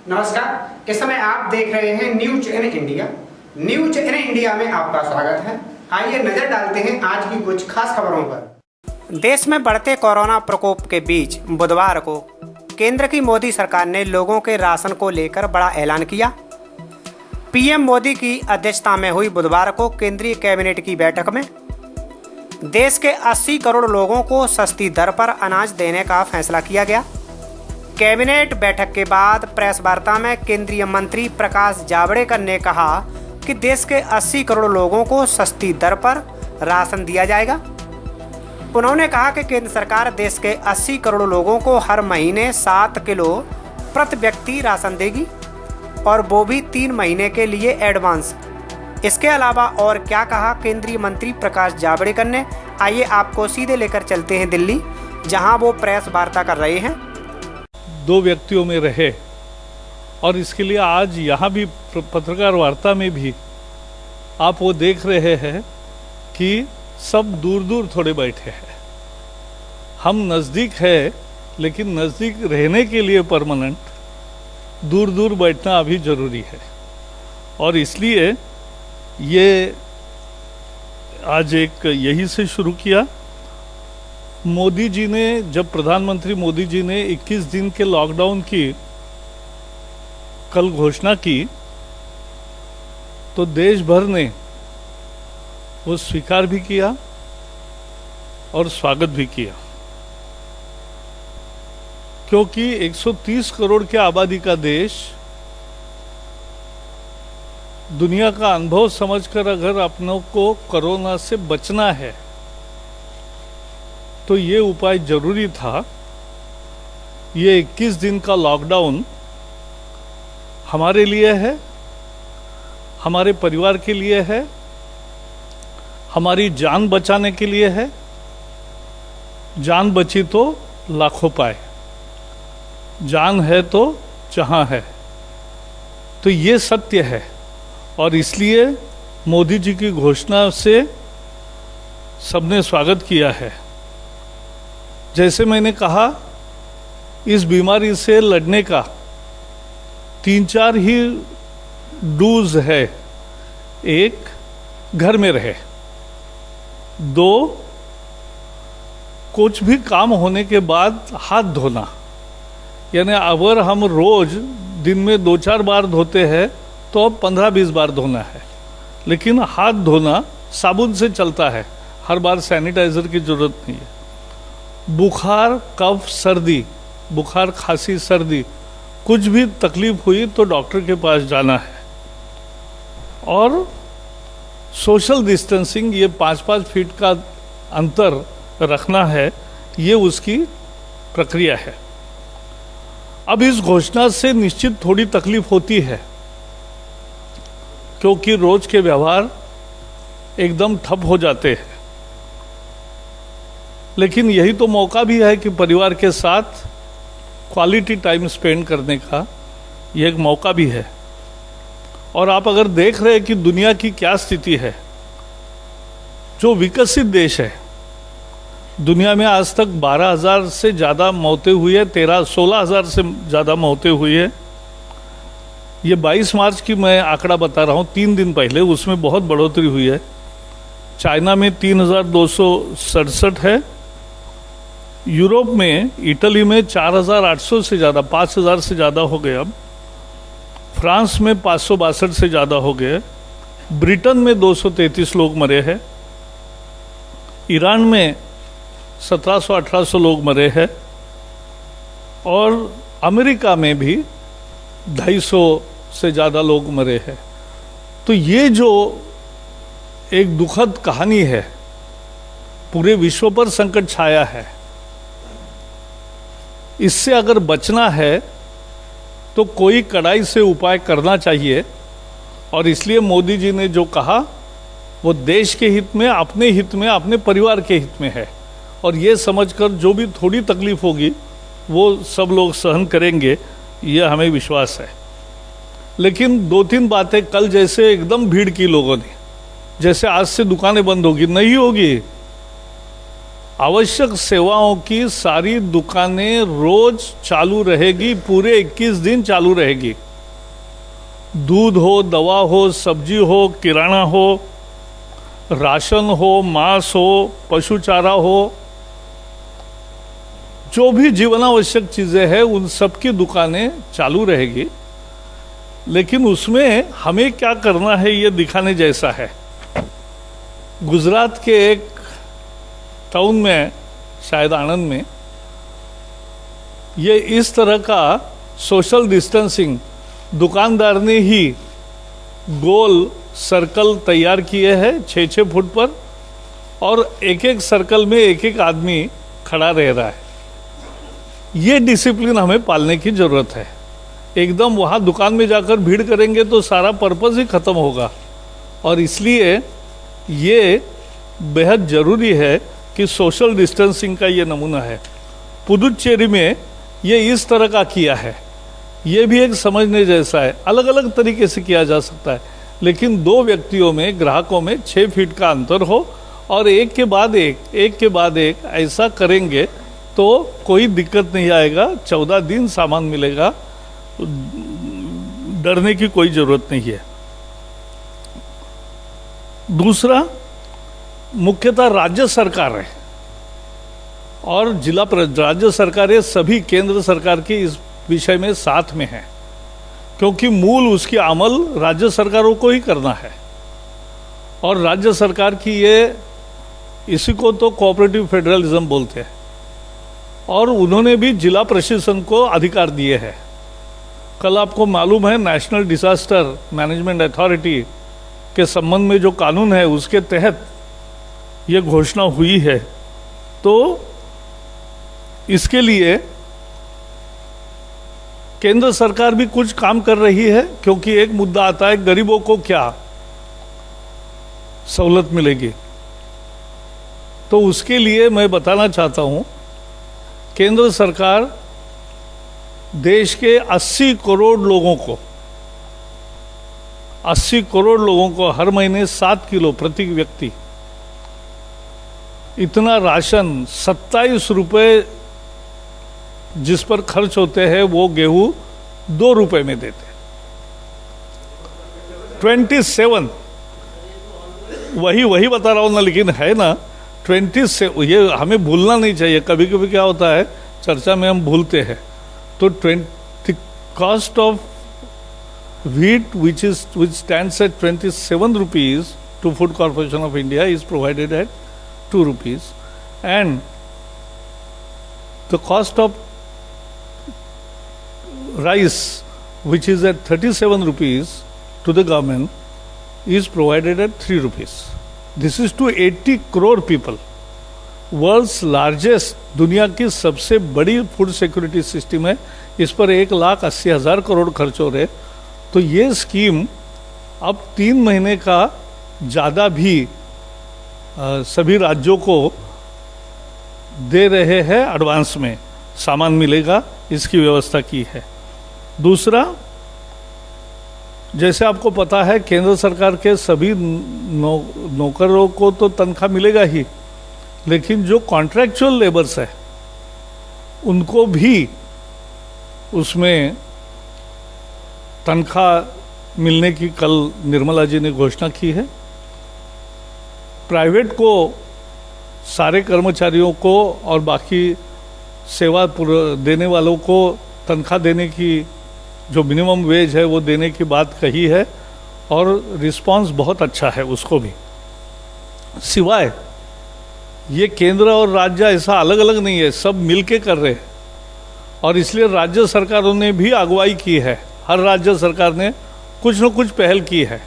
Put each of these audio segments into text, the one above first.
नमस्कार। इस समय आप देख रहे हैं news in India. News in India में आपका स्वागत है। आइए नजर डालते हैं आज की कुछ खास खबरों पर। देश में बढ़ते कोरोना प्रकोप के बीच बुधवार को केंद्र की मोदी सरकार ने लोगों के राशन को लेकर बड़ा ऐलान किया। पीएम मोदी की अध्यक्षता में हुई बुधवार को केंद्रीय कैबिनेट की बैठक में देश के 80 करोड़ लोगों को सस्ती दर पर अनाज देने का फैसला किया गया। कैबिनेट बैठक के बाद प्रेस वार्ता में केंद्रीय मंत्री प्रकाश जावड़ेकर ने कहा कि देश के 80 करोड़ लोगों को सस्ती दर पर राशन दिया जाएगा। उन्होंने कहा कि केंद्र सरकार देश के 80 करोड़ लोगों को हर महीने 7 किलो प्रति व्यक्ति राशन देगी और वो भी 3 महीने के लिए एडवांस। इसके अलावा और क्या कहा केंद्रीय मंत्री प्रकाश जावड़ेकर ने, आइए आपको सीधे लेकर चलते हैं दिल्ली, जहां वो प्रेस वार्ता कर रहे हैं। 2 व्यक्तियों में रहे और इसके लिए आज यहाँ भी पत्रकार वार्ता में भी आप वो देख रहे हैं कि सब दूर दूर थोड़े बैठे हैं। हम नज़दीक है, लेकिन नज़दीक रहने के लिए परमानेंट दूर दूर बैठना अभी ज़रूरी है। और इसलिए ये आज एक यही से शुरू किया। मोदी जी ने, जब प्रधानमंत्री मोदी जी ने 21 दिन के लॉकडाउन की कल घोषणा की तो देश भर ने वो स्वीकार भी किया और स्वागत भी किया, क्योंकि 130 करोड़ की आबादी का देश दुनिया का अनुभव समझकर अगर अपनों को कोरोना से बचना है तो ये उपाय जरूरी था। ये 21 दिन का लॉकडाउन हमारे लिए है, हमारे परिवार के लिए है, हमारी जान बचाने के लिए है। जान बची तो लाखों पाए, जान है तो जहां है। तो ये सत्य है और इसलिए मोदी जी की घोषणा से सबने स्वागत किया है। जैसे मैंने कहा, इस बीमारी से लड़ने का 3-4 ही डूज है। 1, घर में रहे। 2, कुछ भी काम होने के बाद हाथ धोना, यानी अगर हम रोज दिन में 2-4 बार धोते हैं तो अब 15-20 बार धोना है। लेकिन हाथ धोना साबुन से चलता है, हर बार सैनिटाइजर की जरूरत नहीं है। बुखार, कफ, सर्दी, बुखार, खांसी, सर्दी, कुछ भी तकलीफ हुई तो डॉक्टर के पास जाना है। और सोशल डिस्टेंसिंग, ये 5-5 फीट का अंतर रखना है, ये उसकी प्रक्रिया है। अब इस घोषणा से निश्चित थोड़ी तकलीफ होती है, क्योंकि रोज के व्यवहार एकदम ठप हो जाते हैं। लेकिन यही तो मौका भी है कि परिवार के साथ क्वालिटी टाइम स्पेंड करने का यह एक मौका भी है। और आप अगर देख रहे हैं कि दुनिया की क्या स्थिति है, जो विकसित देश है, दुनिया में आज तक 12,000 से ज़्यादा मौतें हुई है, 16,000 से ज़्यादा मौतें हुई है। ये 22 मार्च की मैं आंकड़ा बता रहा हूँ, 3 दिन पहले, उसमें बहुत बढ़ोतरी हुई है। चाइना में 3,267 है, यूरोप में, इटली में 4,800 से ज़्यादा, 5,000 से ज़्यादा हो गए। अब फ्रांस में 562 से ज़्यादा हो गए। ब्रिटेन में 233 लोग मरे हैं। ईरान में 1700-1800 लोग मरे हैं। और अमेरिका में भी 250 से ज़्यादा लोग मरे हैं। तो ये जो एक दुखद कहानी है, पूरे विश्व पर संकट छाया है। इससे अगर बचना है तो कोई कड़ाई से उपाय करना चाहिए। और इसलिए मोदी जी ने जो कहा वो देश के हित में, अपने हित में, अपने परिवार के हित में है। और ये समझकर जो भी थोड़ी तकलीफ होगी वो सब लोग सहन करेंगे, ये हमें विश्वास है। लेकिन 2-3 बातें, कल जैसे एकदम भीड़ की लोगों ने, जैसे आज से दुकानें बंद होगी, नहीं होगी। आवश्यक सेवाओं की सारी दुकानें रोज चालू रहेगी, पूरे 21 दिन चालू रहेगी। दूध हो, दवा हो, सब्जी हो, किराना हो, राशन हो, मांस हो, पशु चारा हो, जो भी जीवनावश्यक चीजें हैं उन सब की दुकानें चालू रहेगी। लेकिन उसमें हमें क्या करना है ये दिखाने जैसा है। गुजरात के एक टाउन में, शायद आणंद में, ये इस तरह का सोशल डिस्टेंसिंग दुकानदार ने ही गोल सर्कल तैयार किए हैं 6-6 फुट पर, और एक एक सर्कल में एक एक आदमी खड़ा रह रहा है। ये डिसिप्लिन हमें पालने की जरूरत है। एकदम वहाँ दुकान में जाकर भीड़ करेंगे तो सारा पर्पस ही खत्म होगा, और इसलिए ये बेहद जरूरी है कि सोशल डिस्टेंसिंग का ये नमूना है। पुदुचेरी में ये इस तरह का किया है। ये भी एक समझने जैसा है। अलग अलग तरीके से किया जा सकता है, लेकिन 2 व्यक्तियों में, ग्राहकों में 6 फीट का अंतर हो और एक के बाद एक ऐसा करेंगे तो कोई दिक्कत नहीं आएगा। 14 दिन सामान मिलेगा, डरने की कोई जरूरत नहीं है। दूसरा, मुख्यतः राज्य सरकार है और राज्य सरकारें सभी केंद्र सरकार के इस विषय में साथ में है, क्योंकि मूल उसकी अमल राज्य सरकारों को ही करना है। और राज्य सरकार की इसी को तो कोऑपरेटिव फेडरलिज्म बोलते हैं, और उन्होंने भी जिला प्रशासन को अधिकार दिए हैं। कल आपको मालूम है नेशनल डिजास्टर मैनेजमेंट अथॉरिटी के संबंध में जो कानून है उसके तहत ये घोषणा हुई है। तो इसके लिए केंद्र सरकार भी कुछ काम कर रही है, क्योंकि एक मुद्दा आता है गरीबों को क्या सहूलत मिलेगी। तो उसके लिए मैं बताना चाहता हूं, केंद्र सरकार देश के 80 करोड़ लोगों को हर महीने 7 किलो प्रति व्यक्ति इतना राशन 27 रुपए जिस पर खर्च होते हैं वो गेहूं 2 रुपए में देते। 27 वही बता रहा हूं ना, लेकिन है ना 27। ये हमें भूलना नहीं चाहिए। कभी कभी क्या होता है चर्चा में हम भूलते हैं। तो cost of wheat which stands at 27 rupees to Food Corporation of India is provided at 2 rupees, and the cost of rice which is at 37 rupees to the government is provided at 3 rupees. This is to 80 crore people. World's largest, दुनिया की सबसे बड़ी food security system है। इस पर 1,80,000 करोड़ खर्च हो रहे। तो ये स्कीम अब 3 महीने का ज़्यादा भी सभी राज्यों को दे रहे हैं। एडवांस में सामान मिलेगा, इसकी व्यवस्था की है। दूसरा, जैसे आपको पता है केंद्र सरकार के सभी नौकरों को तो तनख्वाह मिलेगा ही, लेकिन जो कॉन्ट्रैक्चुअल लेबर्स है उनको भी उसमें तनख्वाह मिलने की कल निर्मला जी ने घोषणा की है। प्राइवेट को सारे कर्मचारियों को और बाकी सेवा देने वालों को तनख्वाह देने की जो मिनिमम वेज है वो देने की बात कही है, और रिस्पांस बहुत अच्छा है उसको भी। सिवाय ये केंद्र और राज्य ऐसा अलग अलग नहीं है, सब मिलके कर रहे हैं, और इसलिए राज्य सरकारों ने भी अगुवाई की है। हर राज्य सरकार ने कुछ न कुछ पहल की है।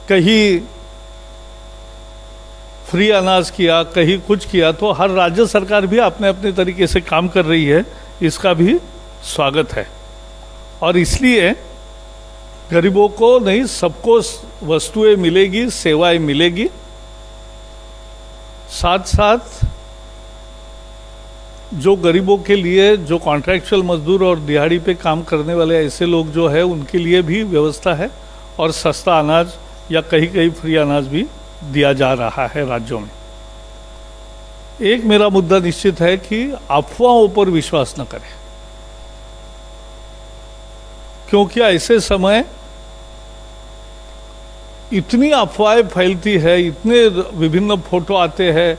कहीं फ्री अनाज किया, कहीं कुछ किया, तो हर राज्य सरकार भी अपने अपने तरीके से काम कर रही है। इसका भी स्वागत है। और इसलिए गरीबों को नहीं, सबको वस्तुएं मिलेगी, सेवाएं मिलेगी। साथ साथ जो गरीबों के लिए, जो कॉन्ट्रैक्चुअल मजदूर और दिहाड़ी पे काम करने वाले ऐसे लोग जो है उनके लिए भी व्यवस्था है, और सस्ता अनाज या कहीं कहीं फ्री अनाज भी दिया जा रहा है राज्यों में। एक मेरा मुद्दा निश्चित है कि अफवाहों पर विश्वास न करें, क्योंकि ऐसे समय इतनी अफवाहें फैलती है, इतने विभिन्न फोटो आते हैं,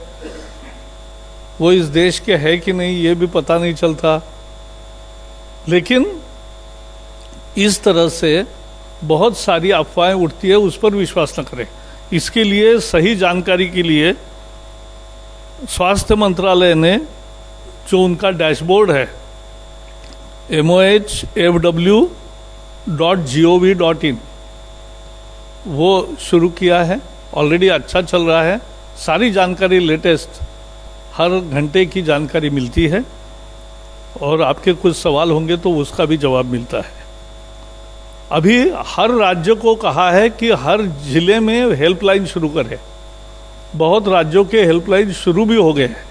वो इस देश के है कि नहीं ये भी पता नहीं चलता। लेकिन इस तरह से बहुत सारी अफवाहें उठती है, उस पर विश्वास न करें। इसके लिए सही जानकारी के लिए स्वास्थ्य मंत्रालय ने जो उनका डैशबोर्ड है mohfw.gov.in वो शुरू किया है। ऑलरेडी अच्छा चल रहा है, सारी जानकारी लेटेस्ट हर घंटे की जानकारी मिलती है, और आपके कुछ सवाल होंगे तो उसका भी जवाब मिलता है। अभी हर राज्य को कहा है कि हर जिले में हेल्पलाइन शुरू करें। बहुत राज्यों के हेल्पलाइन शुरू भी हो गए हैं,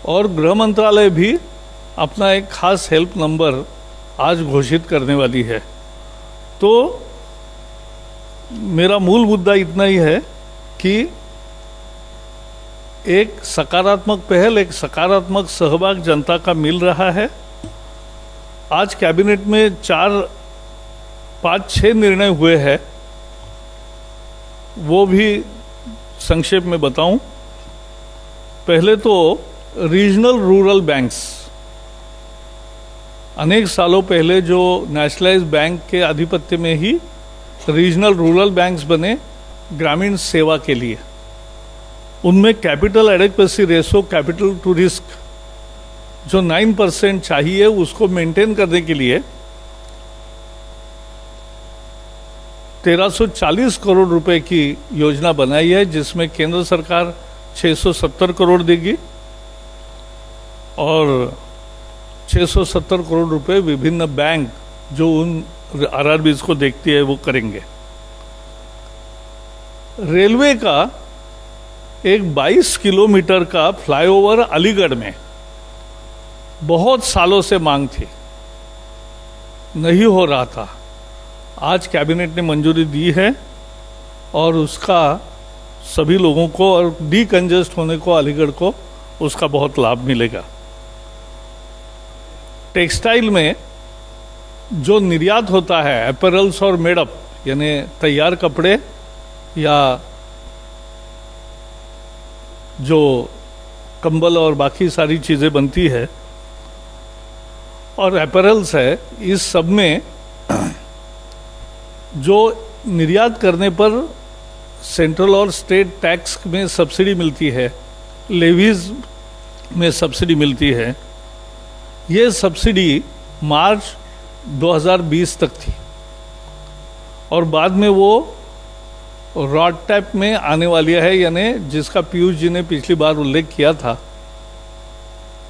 और गृह मंत्रालय भी अपना एक खास हेल्प नंबर आज घोषित करने वाली है। तो मेरा मूल मुद्दा इतना ही है कि एक सकारात्मक पहल, एक सकारात्मक सहभाग जनता का मिल रहा है। आज कैबिनेट में 4-5-6 निर्णय हुए हैं, वो भी संक्षेप में बताऊं। पहले तो रीजनल रूरल बैंक्स, अनेक सालों पहले जो नेशनलाइज्ड बैंक के आधिपत्य में ही रीजनल रूरल बैंक्स बने ग्रामीण सेवा के लिए, उनमें capital adequacy ratio, capital to risk जो 9% चाहिए, उसको मेंटेन करने के लिए 1340 करोड़ रुपए की योजना बनाई है, जिसमें केंद्र सरकार 670 करोड़ देगी और 670 करोड़ रुपए विभिन्न बैंक जो उन आरआरबीज को देखती है वो करेंगे। रेलवे का एक 22 किलोमीटर का फ्लाईओवर अलीगढ़ में बहुत सालों से मांग थी, नहीं हो रहा था। आज कैबिनेट ने मंजूरी दी है और उसका सभी लोगों को, और डीकंजेस्ट होने को अलीगढ़ को, उसका बहुत लाभ मिलेगा। टेक्सटाइल में जो निर्यात होता है, अपैरल्स और मेडअप, यानी तैयार कपड़े या जो कंबल और बाकी सारी चीज़ें बनती है और अपैरल्स है, इस सब में जो निर्यात करने पर सेंट्रल और स्टेट टैक्स में सब्सिडी मिलती है, लेवीज में सब्सिडी मिलती है, ये सब्सिडी मार्च 2020 तक थी और बाद में वो रॉडटैप में आने वाली है, यानी जिसका पीयूष जी ने पिछली बार उल्लेख किया था,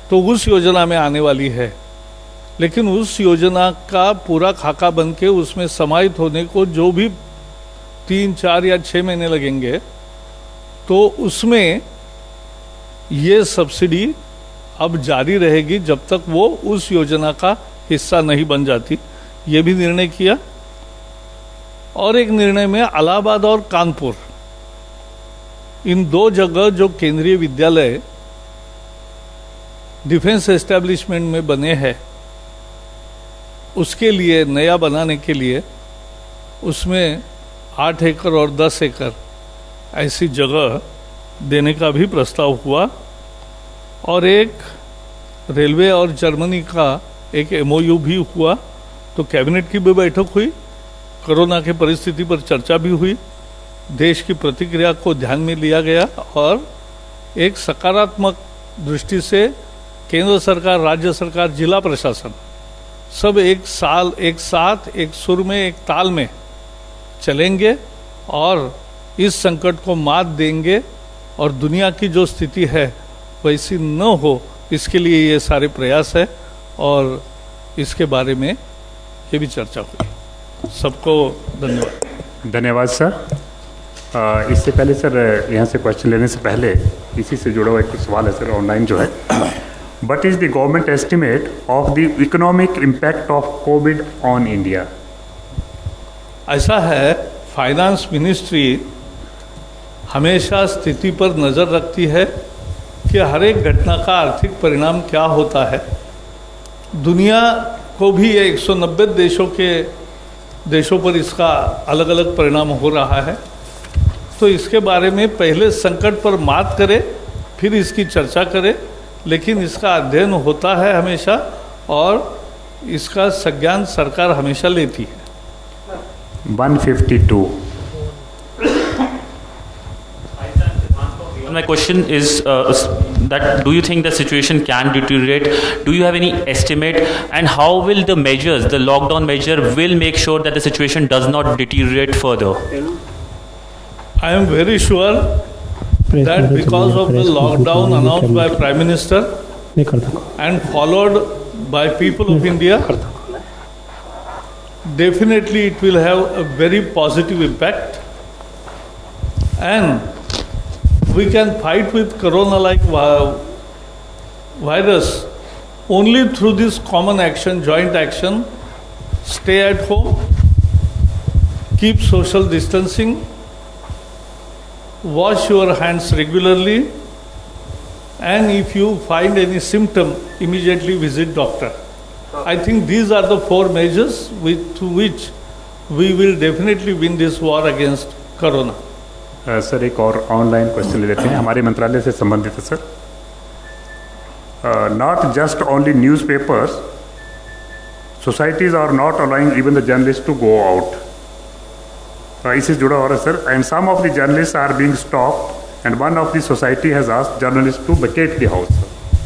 तो उस योजना में आने वाली है। लेकिन उस योजना का पूरा खाका बन के उसमें समाहित होने को जो भी 3, 4 या 6 महीने लगेंगे, तो उसमें ये सब्सिडी अब जारी रहेगी जब तक वो उस योजना का हिस्सा नहीं बन जाती। ये भी निर्णय किया। और एक निर्णय में इलाहाबाद और कानपुर, इन 2 जगह जो केंद्रीय विद्यालय डिफेंस एस्टेब्लिशमेंट में बने हैं, उसके लिए नया बनाने के लिए उसमें 8 एकड़ और 10 एकड़ ऐसी जगह देने का भी प्रस्ताव हुआ। और एक रेलवे और जर्मनी का एक MOU भी हुआ। तो कैबिनेट की भी बैठक हुई, कोरोना के परिस्थिति पर चर्चा भी हुई, देश की प्रतिक्रिया को ध्यान में लिया गया और एक सकारात्मक दृष्टि से केंद्र सरकार, राज्य सरकार, जिला प्रशासन सब एक साथ एक सुर में, एक ताल में चलेंगे और इस संकट को मात देंगे और दुनिया की जो स्थिति है वैसी न हो, इसके लिए ये सारे प्रयास है और इसके बारे में ये भी चर्चा हुई। सबको धन्यवाद। धन्यवाद सर। इससे पहले सर, यहाँ से क्वेश्चन लेने से पहले इसी से जुड़ा हुआ एक सवाल है सर, ऑनलाइन जो है, what is the government estimate of the economic impact of Covid on India? ऐसा है, फाइनेंस मिनिस्ट्री हमेशा स्थिति पर नज़र रखती है कि हर एक घटना का आर्थिक परिणाम क्या होता है। दुनिया को भी ये 190 देशों पर इसका अलग अलग परिणाम हो रहा है। तो इसके बारे में पहले संकट पर मात करें, फिर इसकी चर्चा करें, लेकिन इसका अध्ययन होता है हमेशा और इसका संज्ञान सरकार हमेशा लेती है। 152. My question is that do you think the situation can deteriorate? Do you have any estimate? And how will the measures, the lockdown measure, will make sure that the situation does not deteriorate further? I am very sure that because of the lockdown announced by Prime Minister and followed by people of India, definitely it will have a very positive impact, and we can fight with corona like virus only through this common action, joint action. Stay at home, keep social distancing, wash your hands regularly, and if you find any symptom, immediately visit doctor. I think these are the 4 measures through which we will definitely win this war against corona. Sir एक और online question ले लेते हैं, हमारे मंत्रालय से संबंधित है sir. Not just only newspapers, societies are not allowing even the journalist to go out. इससे जुड़ा हो रहा है sir, and some of the journalist are being stopped and one of the society has asked journalist to vacate the house.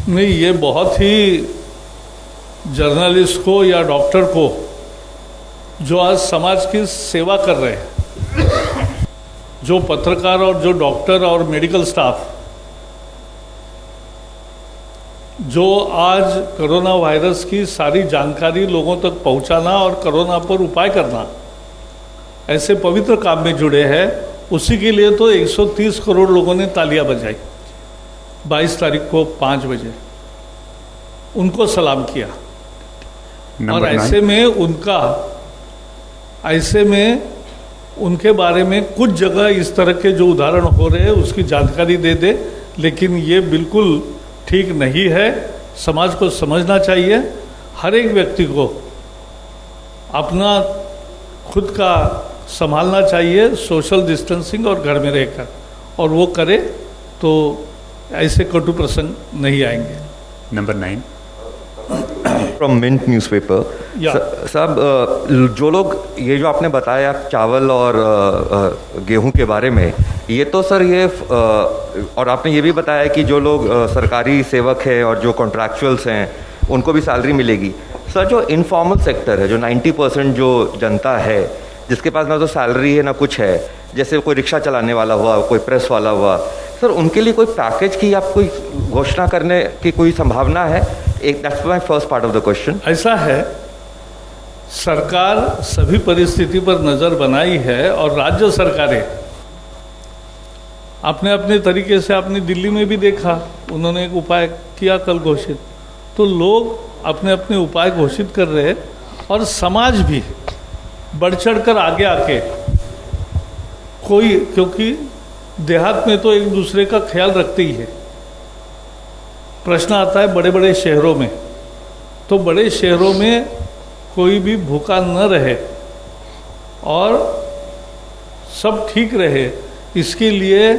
नहीं, ये बहुत ही journalist को या डॉक्टर को जो आज समाज की सेवा कर रहे हैं, जो पत्रकार और जो डॉक्टर और मेडिकल स्टाफ जो आज कोरोना वायरस की सारी जानकारी लोगों तक पहुंचाना और कोरोना पर उपाय करना ऐसे पवित्र काम में जुड़े हैं, उसी के लिए तो 130 करोड़ लोगों ने तालियां बजाई 22 तारीख को 5 बजे, उनको सलाम किया। और ऐसे में उनके बारे में कुछ जगह इस तरह के जो उदाहरण हो रहे हैं उसकी जानकारी दे दे, लेकिन ये बिल्कुल ठीक नहीं है। समाज को समझना चाहिए, हर एक व्यक्ति को अपना खुद का संभालना चाहिए, सोशल डिस्टेंसिंग और घर में रहकर, और वो करे तो ऐसे कटु प्रसंग नहीं आएंगे। Number 9 from Mint newspaper. साहब, जो लोग ये जो आपने बताया चावल और गेहूं के बारे में, ये तो सर ये और आपने ये भी बताया कि जो लोग सरकारी सेवक हैं और जो कॉन्ट्रैक्चुअल्स हैं उनको भी सैलरी मिलेगी। सर, जो इनफॉर्मल सेक्टर है, जो 90% जो जनता है जिसके पास ना तो सैलरी है ना कुछ है, जैसे कोई रिक्शा चलाने वाला हुआ, कोई प्रेस वाला हुआ, सर उनके लिए कोई पैकेज की आप कोई घोषणा करने की कोई संभावना है? एक that's my first part of the question. ऐसा है, सरकार सभी परिस्थिति पर नज़र बनाई है और राज्य सरकारें अपने अपने तरीके से, आपने दिल्ली में भी देखा, उन्होंने एक उपाय किया कल घोषित, तो लोग अपने अपने उपाय घोषित कर रहे हैं और समाज भी बढ़ चढ़ कर आगे आके कोई, क्योंकि देहात में तो एक दूसरे का ख्याल रखते ही है। प्रश्न आता है बड़े बड़े शहरों में, तो बड़े शहरों में कोई भी भूखा न रहे और सब ठीक रहे, इसके लिए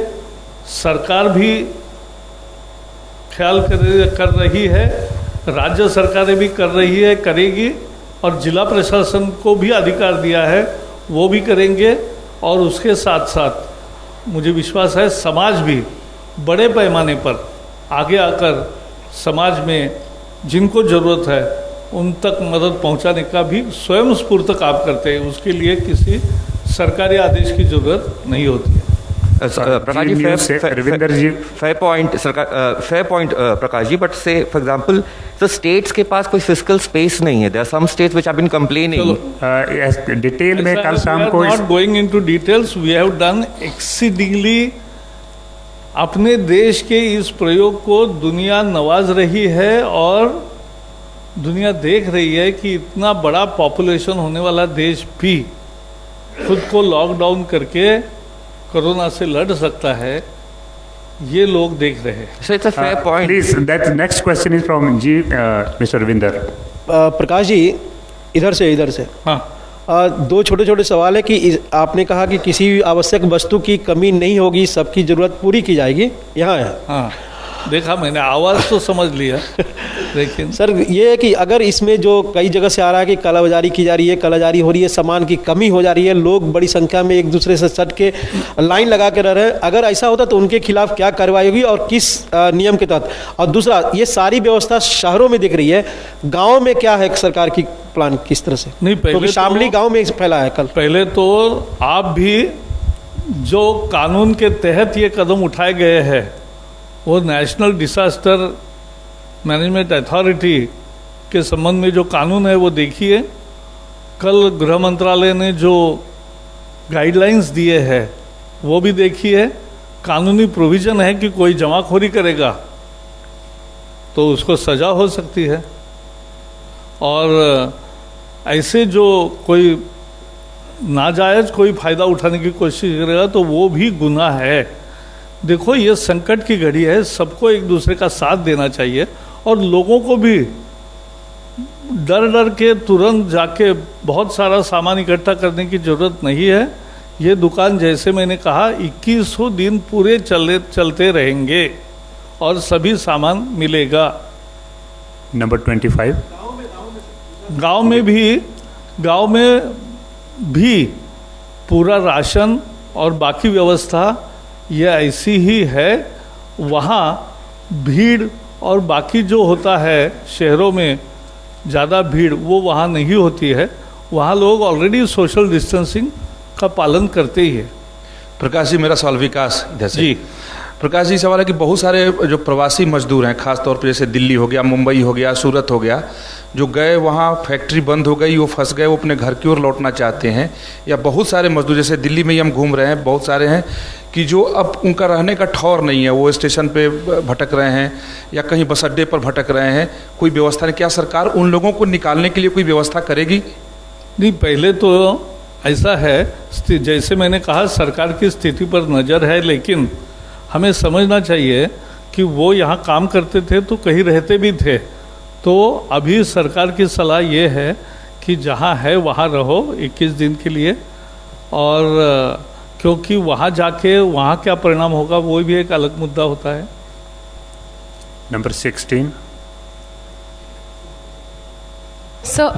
सरकार भी ख्याल कर रही है, राज्य सरकारें भी कर रही है, करेगी, और जिला प्रशासन को भी अधिकार दिया है, वो भी करेंगे। और उसके साथ साथ मुझे विश्वास है समाज भी बड़े पैमाने पर आगे आकर समाज में जिनको ज़रूरत है उन तक मदद पहुंचाने का भी स्वयं स्फूर्त काम करते हैं। उसके लिए किसी सरकारी आदेश की ज़रूरत नहीं होती है। Prakash ji, fair point Prakash ji, but say for example the states के पास कोई फिस्कल स्पेस नहीं है। There are some states which have been complaining. Detail में कल शाम को, not going into details, we have done exceedingly. अपने देश के इस प्रयोग को दुनिया नवाज रही है और दुनिया देख रही है कि इतना बड़ा पॉपुलेशन होने वाला देश भी खुद को लॉकडाउन करके कोरोना से लड़ सकता है। ये लोग देख रहे हैं। So it's a fair point. Please, that next question is from Mr. Ravinder. Prakash ji, इधर से हाँ, दो छोटे छोटे सवाल है कि आपने कहा कि किसी भी आवश्यक वस्तु की कमी नहीं होगी, सबकी ज़रूरत पूरी की जाएगी, यहाँ है। हाँ, देखा मैंने, आवाज़ तो समझ लिया, लेकिन सर ये है कि अगर इसमें जो कई जगह से आ रहा है कि कालाबाजारी की जा रही है, कालाबाजारी हो रही है, सामान की कमी हो जा रही है, लोग बड़ी संख्या में एक दूसरे से सट के लाइन लगा के रह रहे हैं, अगर ऐसा होता तो उनके खिलाफ क्या कार्रवाई होगी और किस नियम के तहत? और दूसरा, ये सारी व्यवस्था शहरों में दिख रही है, गाँव में क्या है सरकार की प्लान, किस तरह से? नहीं, पहले क्योंकि शामली गाँव में फैला है कल। पहले तो आप भी जो कानून के तहत ये कदम उठाए गए हैं, वो नेशनल डिसास्टर मैनेजमेंट अथॉरिटी के संबंध में जो कानून है वो देखिए। कल गृह मंत्रालय ने जो गाइडलाइंस दिए हैं वो भी देखिए। कानूनी प्रोविज़न है कि कोई जमाखोरी करेगा तो उसको सज़ा हो सकती है, और ऐसे जो कोई नाजायज़ कोई फ़ायदा उठाने की कोशिश करेगा तो वो भी गुनाह है। देखो, ये संकट की घड़ी है, सबको एक दूसरे का साथ देना चाहिए, और लोगों को भी डर डर के तुरंत जाके बहुत सारा सामान इकट्ठा करने की ज़रूरत नहीं है। ये दुकान, जैसे मैंने कहा, 2100 दिन पूरे चलते रहेंगे और सभी सामान मिलेगा। Number 25. गांव में भी पूरा राशन और बाकी व्यवस्था ये ऐसी ही है। वहाँ भीड़ और बाकी जो होता है शहरों में ज़्यादा भीड़, वो वहाँ नहीं होती है। वहाँ लोग ऑलरेडी सोशल डिस्टेंसिंग का पालन करते ही है। प्रकाश जी, मेरा सवाल विकास इधर से। जी प्रकाश जी, सवाल है कि बहुत सारे जो प्रवासी मजदूर हैं, खास तौर पर जैसे दिल्ली हो गया, मुंबई हो गया, सूरत हो गया, जो गए वहाँ फैक्ट्री बंद हो गई, वो फंस गए, वो अपने घर की ओर लौटना चाहते हैं, या बहुत सारे मजदूर जैसे दिल्ली में ही हम घूम रहे हैं, बहुत सारे हैं कि जो अब उनका रहने का ठौर नहीं है, वो स्टेशन पे भटक रहे हैं या कहीं बस अड्डे पर भटक रहे हैं, कोई व्यवस्था नहीं। क्या सरकार उन लोगों को निकालने के लिए कोई व्यवस्था करेगी? नहीं, पहले तो ऐसा है, जैसे मैंने कहा, सरकार की स्थिति पर नज़र है, लेकिन हमें समझना चाहिए कि वो यहाँ काम करते थे तो कहीं रहते भी थे। तो अभी सरकार की सलाह ये है कि जहाँ है वहाँ रहो 21 दिन के लिए, और क्योंकि वहाँ जाके वहाँ क्या परिणाम होगा वो भी एक अलग मुद्दा होता है। Number 16. Sir,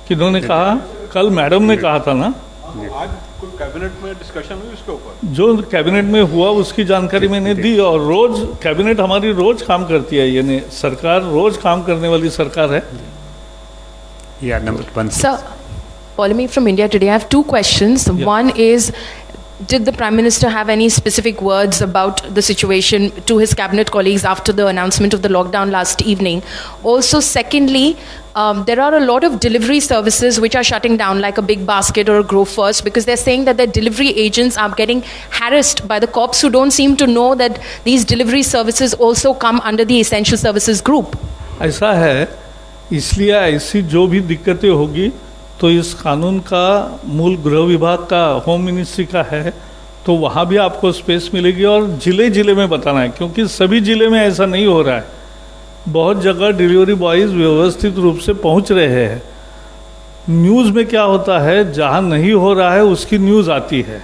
किन्होंने कहा? कल मैडम ने कहा था ना। आज कोई कैबिनेट में डिस्कशन हुई उसके ऊपर? जो कैबिनेट में हुआ उसकी जानकारी मैंने दी, और रोज कैबिनेट हमारी रोज काम करती है, यानी सरकार रोज काम करने वाली सरकार है। Yeah, number 1. sir, Polemy from India Today. I have two questions. One is, did the Prime Minister have any specific words about the situation to his cabinet colleagues after the announcement of the lockdown last evening? Also, secondly, there are a lot of delivery services which are shutting down, like a Big Basket or a Grow First, because they're saying that their delivery agents are getting harassed by the cops who don't seem to know that these delivery services also come under the essential services group. ऐसा है, इसलिए ऐसी जो भी दिक्कतें होगी तो इस कानून का मूल गृह विभाग का, होम मिनिस्ट्री का है, तो वहाँ भी आपको स्पेस मिलेगी, और ज़िले ज़िले में बताना है, क्योंकि सभी ज़िले में ऐसा नहीं हो रहा है। बहुत जगह डिलीवरी बॉयज़ व्यवस्थित रूप से पहुँच रहे हैं। न्यूज़ में क्या होता है, जहाँ नहीं हो रहा है उसकी न्यूज़ आती है,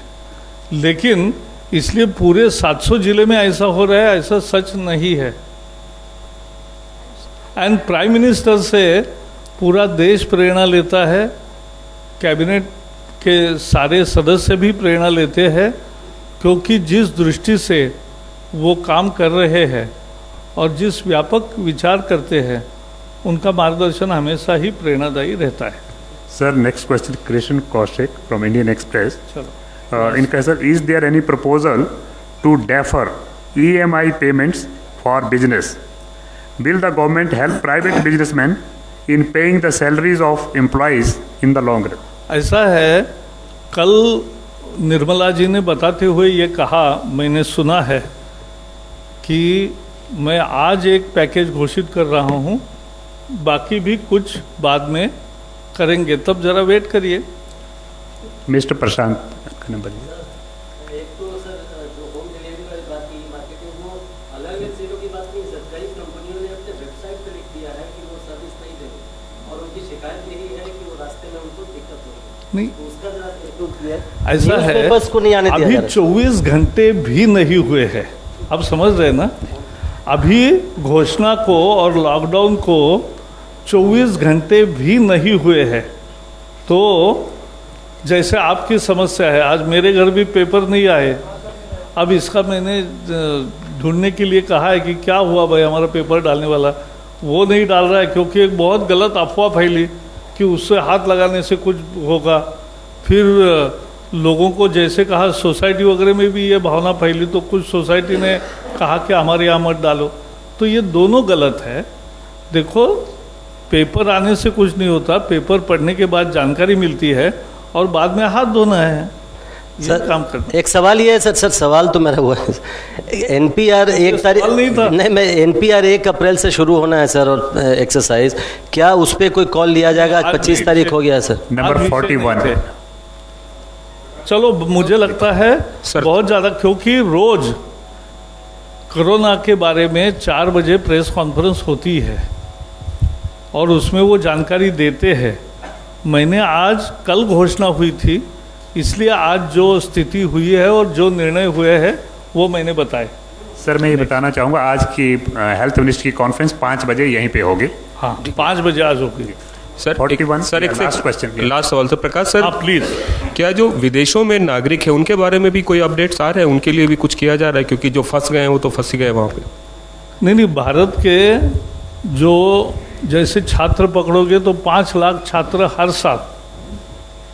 लेकिन इसलिए पूरे 700 ज़िले में ऐसा हो रहा है, ऐसा सच नहीं है। एंड प्राइम मिनिस्टर से पूरा देश प्रेरणा लेता है, कैबिनेट के सारे सदस्य भी प्रेरणा लेते हैं, क्योंकि जिस दृष्टि से वो काम कर रहे हैं और जिस व्यापक विचार करते हैं, उनका मार्गदर्शन हमेशा ही प्रेरणादायी रहता है। Sir, next question, Krishan Kaushik from Indian Express. चलो, इनका sir, is there any proposal to defer EMI payments for business? Will the government help private businessmen in paying the salaries of employees in the long run? ऐसा है, कल निर्मला जी ने बताते हुए ये कहा, मैंने सुना है कि मैं आज एक पैकेज घोषित कर रहा हूँ, बाकी भी कुछ बाद में करेंगे, तब ज़रा वेट करिए। मिस्टर प्रशांत का नंबर। एक तो सर जो होम डिलीवरी वाली बात की मार्केटिंग, वो अलग अलग जिलों की बात नहीं है सर। कई कंपनियों ने अपने वेबसाइट पर लिख दिया है कि वो सर्विस नहीं देंगे और उनकी शिकायत यही है कि वो रास्ते में उनको दिक्कत हो रही है। नहीं, तो उसका जरा improve किया है। ऐसा है, न्यूज़पेपर्स को नहीं आने दिया अभी जा रहा है। 24 घंटे भी नहीं हुए हैं, आप समझ रहे हैं ना। अभी घोषणा को और लॉकडाउन को 24 घंटे भी नहीं हुए हैं। तो जैसे आपकी समस्या है, आज मेरे घर भी पेपर नहीं आए। अब इसका मैंने ढूंढने के लिए कहा है कि क्या हुआ भाई, हमारा पेपर डालने वाला वो नहीं डाल रहा है, क्योंकि एक बहुत गलत अफवाह फैली कि उससे हाथ लगाने से कुछ होगा। फिर लोगों को जैसे कहा, सोसाइटी वगैरह में भी ये भावना फैली, तो कुछ सोसाइटी ने कहा कि हमारे यहाँ मत डालो। तो ये दोनों गलत है। देखो, पेपर आने से कुछ नहीं होता, पेपर पढ़ने के बाद जानकारी मिलती है और बाद में हाथ धोना है, ये काम करना। एक सवाल ये है सर, सवाल तो मेरा हुआ है, एनपीआर 1 तारीख नहीं, मैं एनपीआर 1 अप्रैल से शुरू होना है सर, और एक्सरसाइज, क्या उस पर कोई कॉल लिया जाएगा? आज 25 तारीख हो गया सर। नंबर 41। चलो, मुझे लगता है बहुत ज़्यादा, क्योंकि रोज कोरोना के बारे में 4 बजे प्रेस कॉन्फ्रेंस होती है और उसमें वो जानकारी देते हैं। मैंने आज कल घोषणा हुई थी, इसलिए आज जो स्थिति हुई है और जो निर्णय हुए हैं वो मैंने बताए। सर मैं ये बताना चाहूँगा, आज की हेल्थ मिनिस्टर की कॉन्फ्रेंस 5 बजे यहीं पे होगी। हाँ, 5 बजे आज होगी। सर 41 सर एक लास्ट क्वेश्चन, लास्ट सवाल सर। प्रकाश सर, हाँ प्लीज, क्या जो विदेशों में नागरिक है उनके बारे में भी कोई अपडेट्स आ रहे हैं? उनके लिए भी कुछ किया जा रहा है? क्योंकि जो फंस गए हैं वो तो फंस ही गए वहाँ पे। नहीं, भारत के जो जैसे छात्र पकड़ोगे तो 5 लाख छात्र हर साल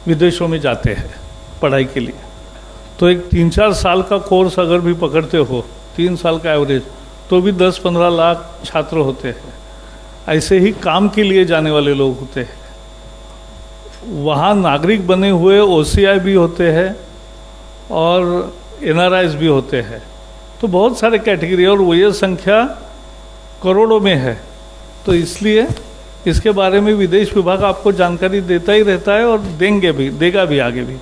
विदेशों में जाते हैं पढ़ाई के लिए। तो एक 3-4 साल का कोर्स अगर भी पकड़ते हो, 3 साल का एवरेज, तो भी 10-15 लाख छात्र होते हैं। ऐसे ही काम के लिए जाने वाले लोग होते हैं। वहाँ नागरिक बने हुए OCI भी होते हैं और NRIs भी होते हैं। तो बहुत सारे कैटेगरी, और वो ये संख्या करोड़ों में है। तो इसलिए इसके बारे में विदेश विभाग आपको जानकारी देता ही रहता है और देगा भी आगे भी।